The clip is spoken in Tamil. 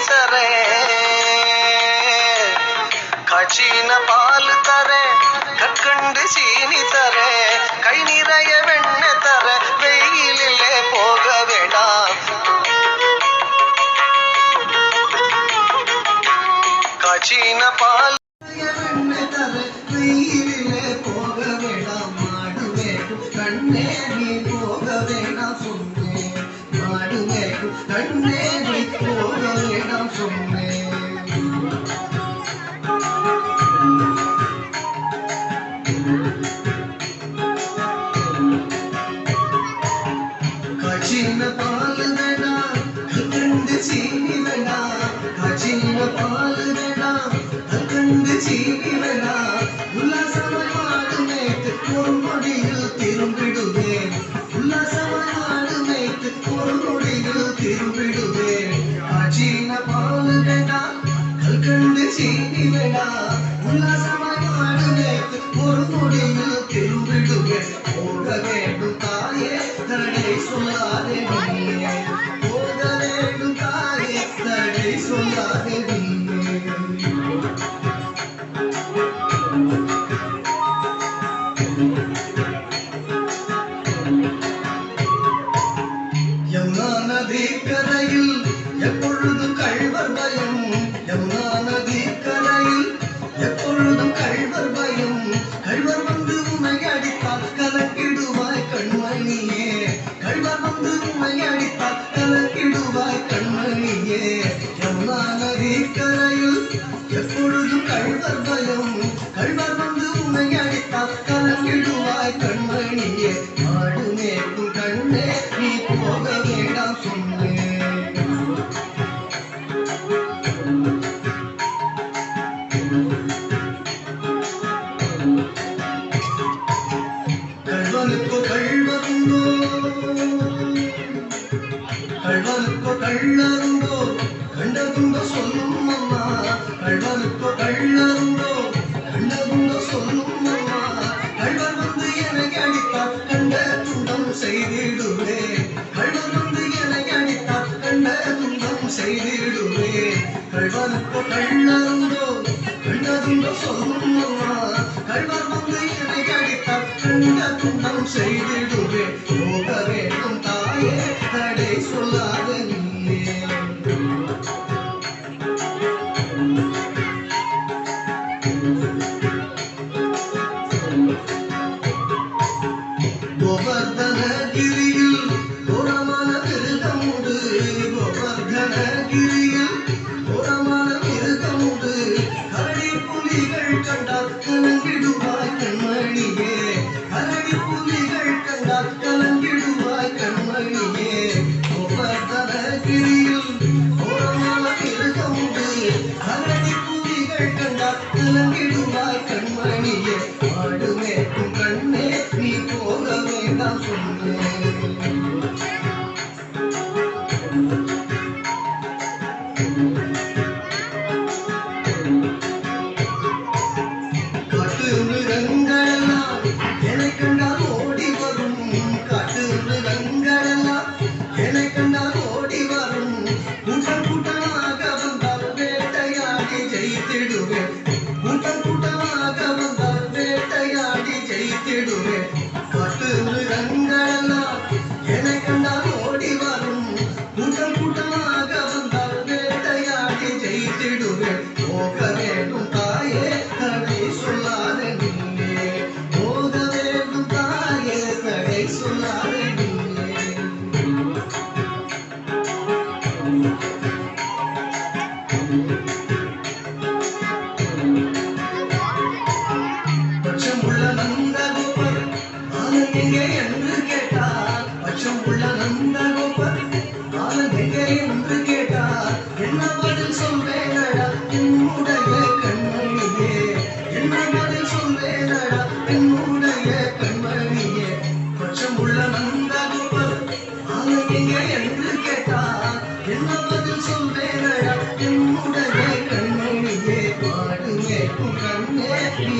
ತರೆ ಕಾಚಿನ ಪಾಲು ತರೆ ಕಟ್ಕಂಡು சீனி தரே கை நிறைய வெண்ணெய் தர வெயிலிலே போக வேண்டாம் காச்சின பால் வெண்ணெய் தர வெயிலிலே போக வேண்டாம் மாடுவே கண்ணே நீ போக வேண்டாம் சொன்னேன் மாடுவே கண்ணே நீ போக வேண்டாம் சொன்னேன் காச்சின பால் வேண்டாம் கண்டு சீனி வேண்டாம் காச்சின பால் வேண்டாம் கண்டு சீனி வேண்டாம் உல்லாசமாய் மாடு மேய்த்து ஒரு நொடியில் திரும்பிடுவேன் உல்லாசமாய் மாடு மேய்த்து ஒரு நொடியில் திரும்பிடுவேன் காச்சின பால் வேண்டாம் கண்டு சீனி வேண்டாம் உல்லாசமாய் மாடு மேய்த்து ஒரு நொடியில் திரும்பிடுவேன் போக வேண்டும் தாயே தடை சொல்லாதே நீயே போக வேண்டும் தாயே தடை சொல்லாதே நீயே யமுனா நதி கரையில் எப்பொழுதும் கள்வர் பயம் யமுனா நதி கரையில் எப்பொழுதும் கள்வர் பயம் கள்வர் வந்து உன்னை அடித்தால் கலக்கிடுவாய் கண்மணியே கள்வர் வந்து உன்னை அடித்தால் கலக்கிடுவாய் கண்மணியே யமுனா நதி கரையில் எப்பொழுதும் கள்வர் பயம் கள்வர் வந்து உன்னை அடித்தால் கலக்கிடுவாய் கண்மணியே ஆடு மேற்கும் கண்ணே நீ போக வேண்டாம் சொன்னேன் கள்வனுக்கோ கள்வருண்டோ கள்வனுக்கோ கள்ளருண்டோ கண்டதுண்டோ சொல்லும் அம்மா கள்வனுக்கோ கள்ளருண்டோ கண்டதுண்டோ சொல்லும் அம்மா கள்வர் வந்து எனக்கு அடித்தார் கண்ட துண்டம் செய்திடுவே கள்வர் வந்து எனக்கு அடித்தார் கண்ட துண்டம் செய்திடுவே கள்வனுக்கோ கள்ளருண்டோ கண்டதுண்டோ சொல்லும் அம்மா கள்வர் வந்து எனக்கு அடித்தார் கண்ட துண்டம் செய்திடுவே போக வேண்டும் தாயே தடை சொல்லாத நீயே கோவர்தனகிரியில் கோரமான மிருகமுண்டு கோவர்தனகிரியில் கோரமான மிருகமுண்டு கரடி புலிகள் கண்டால் கலங்கிடுவாய் கண்மணியே கரடி புலிகள் கண்டால் கலங்கிடுவாய் கண்மணியே கோவர்தனகிரியில் கோரமான மிருகமுண்டு கரடி புலிகள் கண்டால் கலங்கிடுவாய் கண்மணியே ஆடு மேற்கும் கண்ணே நீ போக வேண்டாம் சொன்னேன் காட்டு மிருகங்களெல்லாம் என்னை கண்டால் ஓடி வரும் காட்டு மிருகங்களெல்லாம் என்னை கண்டால் ஓடி வரும் கூட்டம் கூட்டமாக வந்தால் வேட்டையாடி ஜெயித்திடுவேன் கூட்டம் கூட்டமாக வந்தால் வேட்டையாடி ஜெயித்திடுவேன் காட்டு மிருகங்களெல்லாம் என்னை கண்டால் ஓடி வரும் கூட்டம் கூட்டமாக வந்தால் வேட்டையாடி ஜெயித்திடுவேன் போக வேண்டும் தாயே தடை சொல்லாத நீயே போக வேண்டும் தாயே தடை சொல்லாத நீயே பட்சம் உள்ள நந்தகோபர் ஆனந்த் எங்கே என்று கேட்டார் பட்சம் உள்ள நந்தகோபர் ஆனந்த் எங்கே என்று கேட்டார் என்ன பதில் சொல்வேனடா என்னுடைய கண்மணியே என்ன பதில் சொல்வேனடா என்னுடைய கண்மணியே பட்சம் உள்ள நந்தகோபர் ஆனந்த் எங்கே என்று கேட்டார் என்ன பதில் சொல்வேனடா என்னுடைய கண்மணியே பாடு மேற்கும் கண்ணே நீ